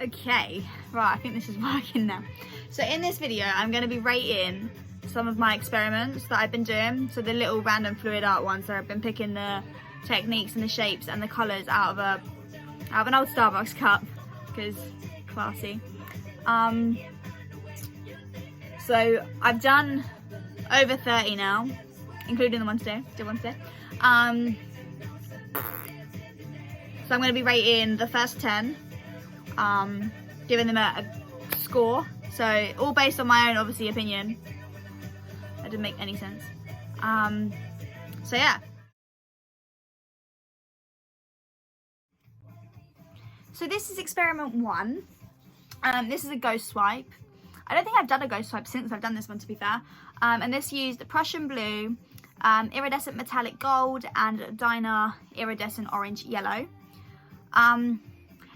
Okay, right, I think this is working now. So in this video, I'm going to be rating some of my experiments that I've been doing. So the little random fluid art ones, so I've been picking the techniques and the shapes and the colours out of an old Starbucks cup, because classy. So I've done over 30 now, including the one today, did one today. So I'm going to be rating the first 10, giving them a score. So all based on my own, obviously, opinion. That didn't make any sense. So yeah. So this is experiment 1. This is a ghost swipe. I don't think I've done a ghost swipe since I've done this one, to be fair. And this used Prussian blue, iridescent metallic gold, and Dyna iridescent orange yellow.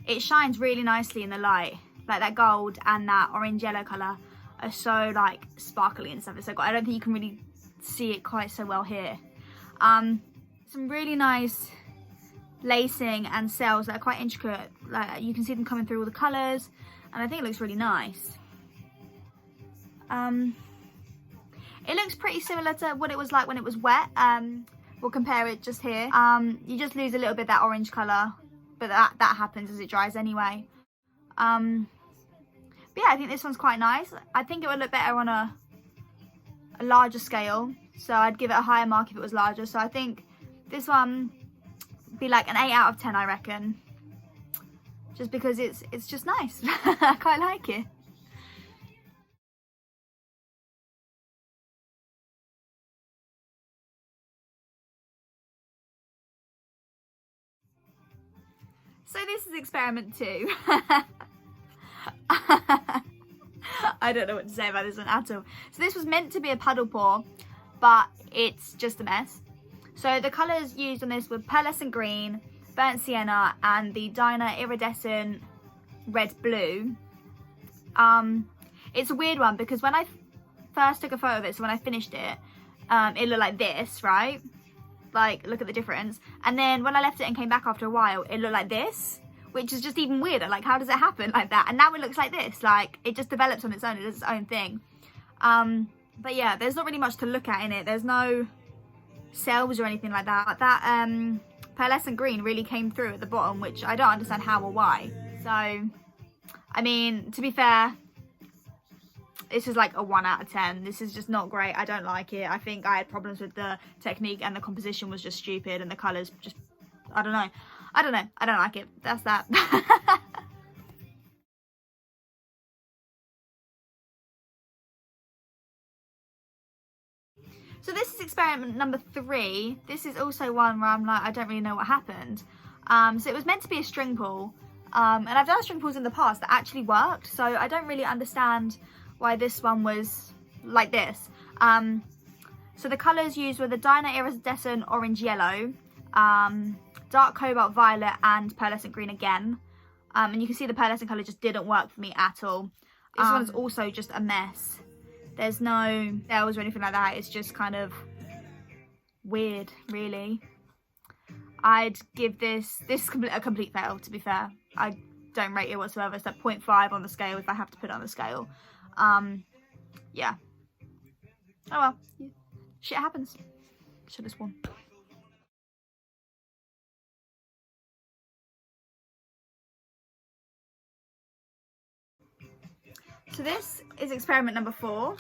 It shines really nicely in the light. Like that gold and that orange yellow colour are so like sparkly and stuff. It's so good. I don't think you can really see it quite so well here. Some really nice lacing and cells that are quite intricate. Like you can see them coming through all the colours, and I think it looks really nice. It looks pretty similar to what it was like when it was wet. We'll compare it just here. You just lose a little bit of that orange colour, but that happens as it dries anyway. But yeah, I think this one's quite nice. I think it would look better on a larger scale, so I'd give it a higher mark if it was larger. So I think this one would be like an 8 out of 10, I reckon, just because it's just nice. I quite like it. So this is experiment 2. I don't know what to say about this one at all. So this was meant to be a puddle pour, but it's just a mess. So the colours used on this were pearlescent green, burnt sienna, and the Dyna iridescent red blue. It's a weird one because when I first took a photo of it, so when I finished it, it looked like this, right? Like, look at the difference. And then when I left it and came back after a while, it looked like this, which is just even weirder. Like, how does it happen like that? And now it looks like this. Like, it just develops on its own. It does its own thing. But yeah, there's not really much to look at in it. There's no cells or anything like that. But that pearlescent green really came through at the bottom, which I don't understand how or why. So, I mean, to be fair, this is like a 1 out of 10. This is just not great. I don't like it. I think I had problems with the technique, and the composition was just stupid, and the colours just, I don't know. I don't like it. That's that. So this is experiment number 3. This is also one where I'm like, I don't really know what happened. So it was meant to be a string pull. And I've done string pulls in the past that actually worked. So I don't really understand why this one was like this. So the colours used were the Dyna iridescent orange yellow, dark cobalt violet, and pearlescent green again. And you can see the pearlescent colour just didn't work for me at all. This one's also just a mess. There's no cells or anything like that. It's just kind of weird, really. I'd give this a complete fail, to be fair. I don't rate it whatsoever. It's like 0.5 on the scale if I have to put it on the scale. Yeah. Oh well. Yeah. Shit happens. Should have sworn. So this is experiment number 4.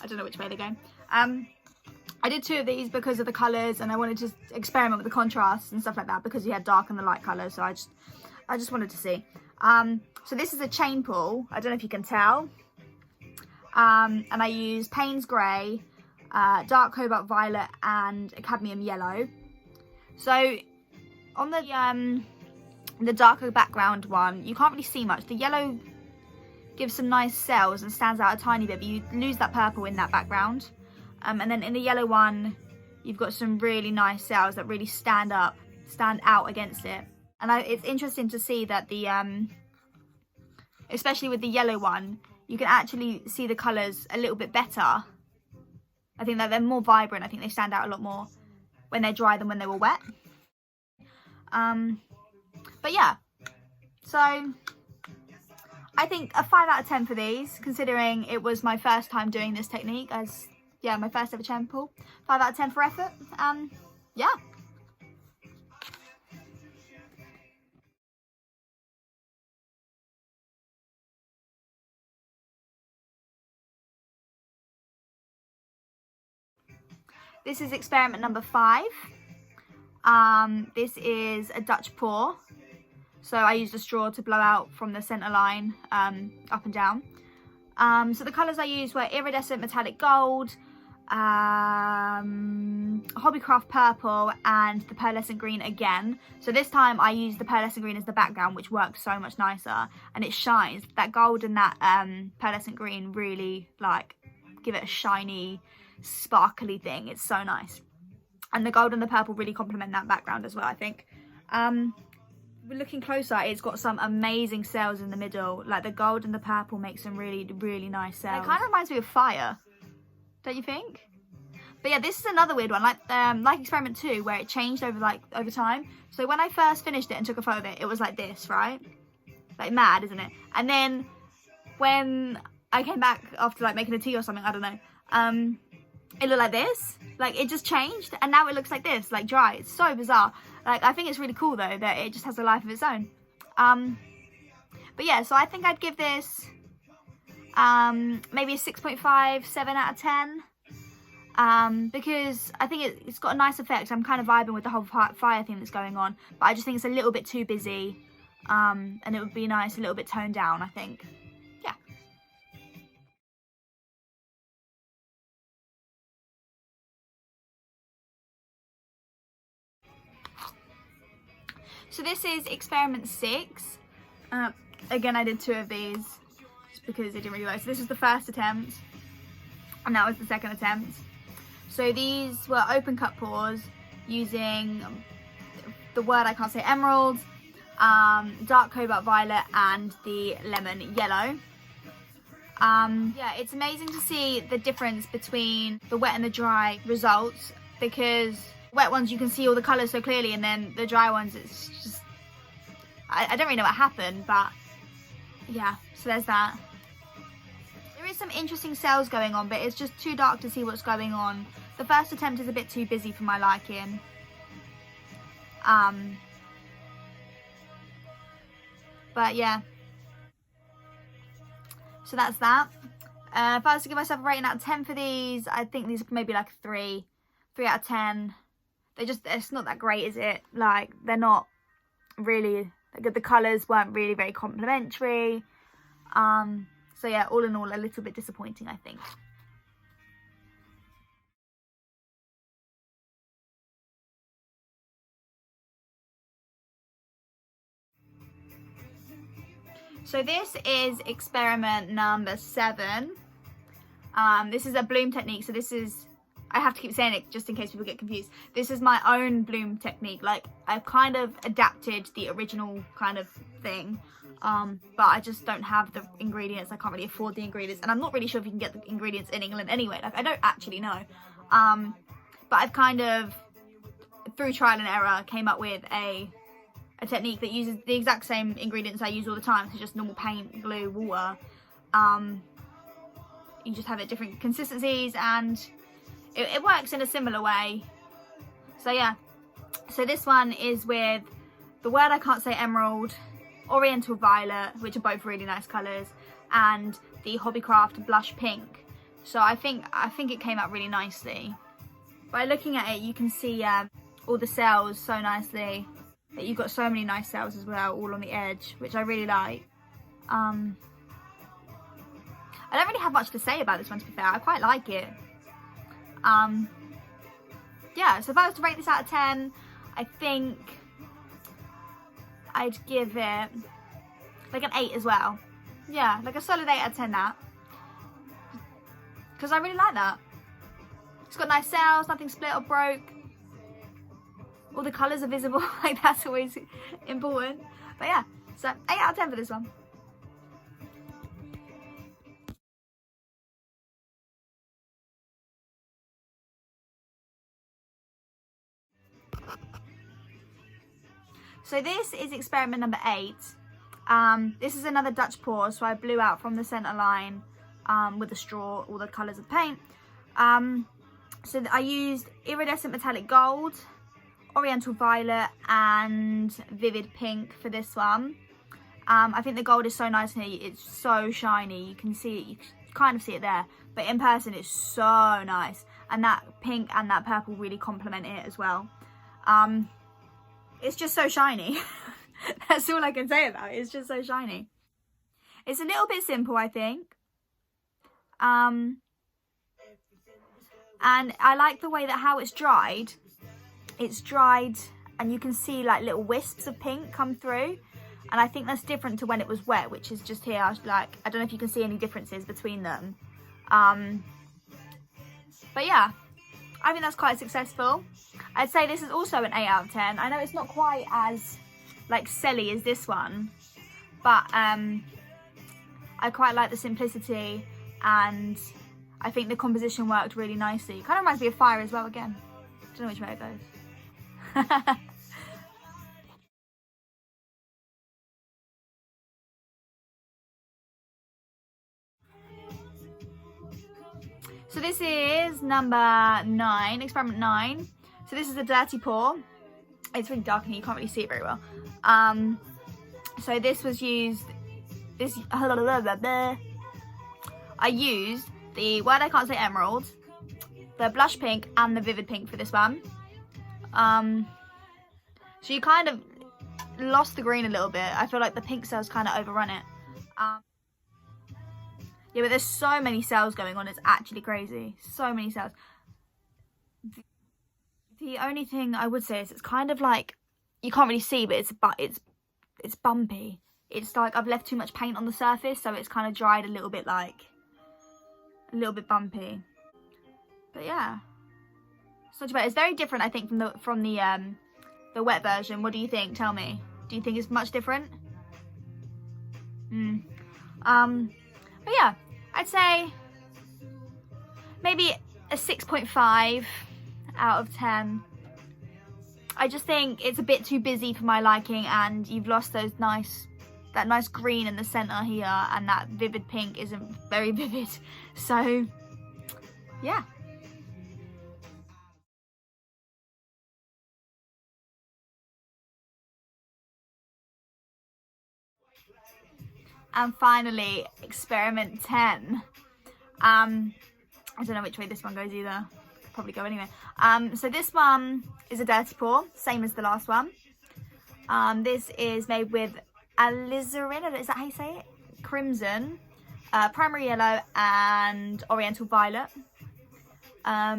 I don't know which way they're going. I did 2 of these because of the colours, and I wanted to experiment with the contrasts and stuff like that because you had dark and the light colours. So I just wanted to see. So this is a chain pull. I don't know if you can tell. And I use Payne's grey, dark cobalt violet, and cadmium yellow. So on the darker background one, you can't really see much. The yellow gives some nice cells and stands out a tiny bit, but you lose that purple in that background. And then in the yellow one, you've got some really nice cells that really stand out against it. And it's interesting to see that the, especially with the yellow one, you can actually see the colours a little bit better. I think that they're more vibrant. I think they stand out a lot more when they're dry than when they were wet. But yeah, so I think a 5 out of 10 for these, considering it was my first time doing this technique as, yeah, my first ever chamber pool. 5 out of 10 for effort. Yeah. This is experiment number 5. This is a Dutch pour. So I used a straw to blow out from the centre line up and down. So the colours I used were iridescent metallic gold, hobbycraft purple, and the pearlescent green again. So this time I used the pearlescent green as the background, which works so much nicer, and it shines. That gold and that pearlescent green really like give it a shiny, sparkly thing. It's so nice, and the gold and the purple really complement that background as well, I think. Looking closer, it's got some amazing cells in the middle. Like the gold and the purple make some really nice cells. It kind of reminds me of fire, don't you think? But yeah, this is another weird one, like experiment 2, where it changed over time. So when I first finished it and took a photo of it, it was like this, right? Like mad, isn't it? And then when I came back after like making a tea or something, I don't know, it looked like this. Like it just changed, and now it looks like this, like dry. It's so bizarre. Like I think it's really cool though that it just has a life of its own. But yeah, so I think I'd give this maybe a 6.5, 7 out of 10. Because I think it's got a nice effect. I'm kind of vibing with the whole fire thing that's going on, but I just think it's a little bit too busy, and it would be nice a little bit toned down, I think. Yeah. So this is experiment 6. Again, I did 2 of these just because it didn't really work. So this was the first attempt, and that was the second attempt. So these were open cut pours using the word I can't say, emerald, dark cobalt violet, and the lemon yellow. Yeah, it's amazing to see the difference between the wet and the dry results, because wet ones you can see all the colours so clearly, and then the dry ones it's just I don't really know what happened, but yeah, so there's that. There is some interesting cells going on, but it's just too dark to see what's going on. The first attempt is a bit too busy for my liking. But yeah, so that's that. If I was to give myself a rating out of 10 for these, I think these are maybe like a 3 out of 10. It's not that great, is it? like they're not really good. The colours weren't really very complimentary. So yeah, all in all, a little bit disappointing, I think. So this is experiment number 7. This is a bloom technique. So this is, I have to keep saying it just in case people get confused. This is my own bloom technique. Like I've kind of adapted the original kind of thing, but I just don't have the ingredients. I can't really afford the ingredients, and I'm not really sure if you can get the ingredients in England anyway. Like I don't actually know. But I've kind of, through trial and error, came up with a technique that uses the exact same ingredients I use all the time. So just normal paint, glue, water. You just have it different consistencies, and it works in a similar way. So yeah, so this one is with the word I can't say, emerald, oriental violet, which are both really nice colours, and the Hobbycraft blush pink. So I think it came out really nicely. By looking at it, you can see all the cells so nicely. That you've got so many nice cells as well, all on the edge, which I really like. I don't really have much to say about this one, to be fair. I quite like it. Yeah, so if I was to rate this out of 10, I think I'd give it like an 8 as well. Yeah, like a solid 8 out of 10 that. Because I really like that. It's got nice cells, nothing split or broke. All the colours are visible, like that's always important. But yeah, so 8 out of 10 for this one. So this is experiment number 8. This is another Dutch pour, so I blew out from the centre line with a straw all the colours of paint. So I used iridescent metallic gold, oriental violet and vivid pink for this one. I think the gold is so nice here. It's so shiny. You can see it. You kind of see it there. But in person, it's so nice. And that pink and that purple really complement it as well. It's just so shiny. That's all I can say about it. It's just so shiny. It's a little bit simple, I think. And I like the way that how it's dried. It's dried and you can see like little wisps of pink come through. And I think that's different to when it was wet, which is just here. Like, I don't know if you can see any differences between them. But yeah, I think that's quite successful. I'd say this is also an 8 out of 10. I know it's not quite as like selly as this one, but I quite like the simplicity and I think the composition worked really nicely. Kind of reminds me of Fire as well again. Don't know which way it goes. So this is number 9, experiment 9. So this is a dirty pour. It's really dark and you can't really see it very well. So this was used, I used the word I can't say emerald, the blush pink and the vivid pink for this one. So you kind of lost the green a little bit. I feel like the pink cells kind of overrun it. Yeah, but there's so many cells going on. It's actually crazy. So many cells. The only thing I would say is it's kind of like, you can't really see, but it's bumpy. It's like I've left too much paint on the surface, so it's kind of dried a little bit bumpy. But yeah, it's not too bad. It's very different, I think, from the wet version. What do you think? Tell me. Do you think it's much different? But yeah, I'd say maybe a 6.5 out of 10. I just think it's a bit too busy for my liking, and you've lost that nice green in the center here, and that vivid pink isn't very vivid. So yeah. And finally, experiment 10. I don't know which way this one goes either. Probably go anywhere. So this one is a dirty pour, same as the last one. This is made with alizarin, is that how you say it? Crimson, primary yellow and oriental violet. So I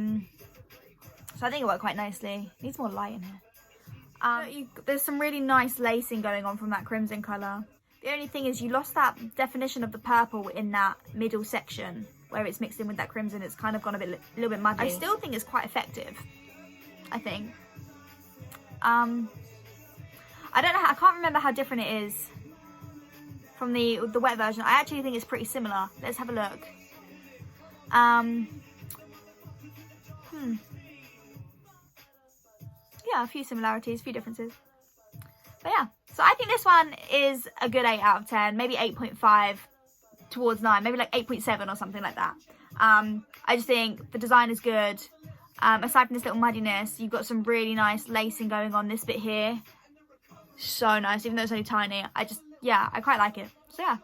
think it worked quite nicely. Needs more light in here. There's some really nice lacing going on from that crimson colour. The only thing is you lost that definition of the purple in that middle section where it's mixed in with that crimson. It's kind of gone a little bit muddy. I still think it's quite effective, I think. I don't know, I can't remember how different it is from the wet version. I actually think it's pretty similar. Let's have a look. Yeah, a few similarities, a few differences. But yeah, so I think this one is a good 8 out of 10, maybe 8.5 towards 9, maybe like 8.7 or something like that. I just think the design is good. Aside from this little muddiness, you've got some really nice lacing going on this bit here. So nice, even though it's only tiny. I quite like it. So yeah.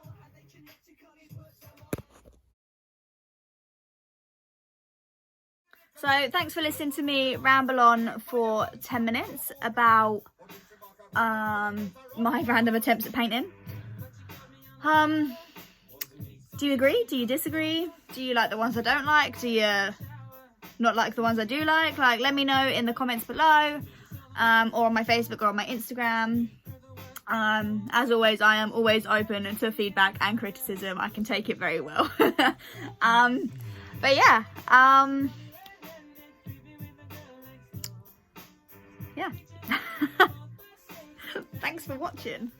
So thanks for listening to me ramble on for 10 minutes about my random attempts at painting. Do you agree? Do you disagree? Do you like the ones I don't like? Do you not like the ones I do like? Like, let me know in the comments below, or on my Facebook or on my Instagram. As always, I am always open to feedback and criticism. I can take it very well. But yeah, yeah. Thanks for watching.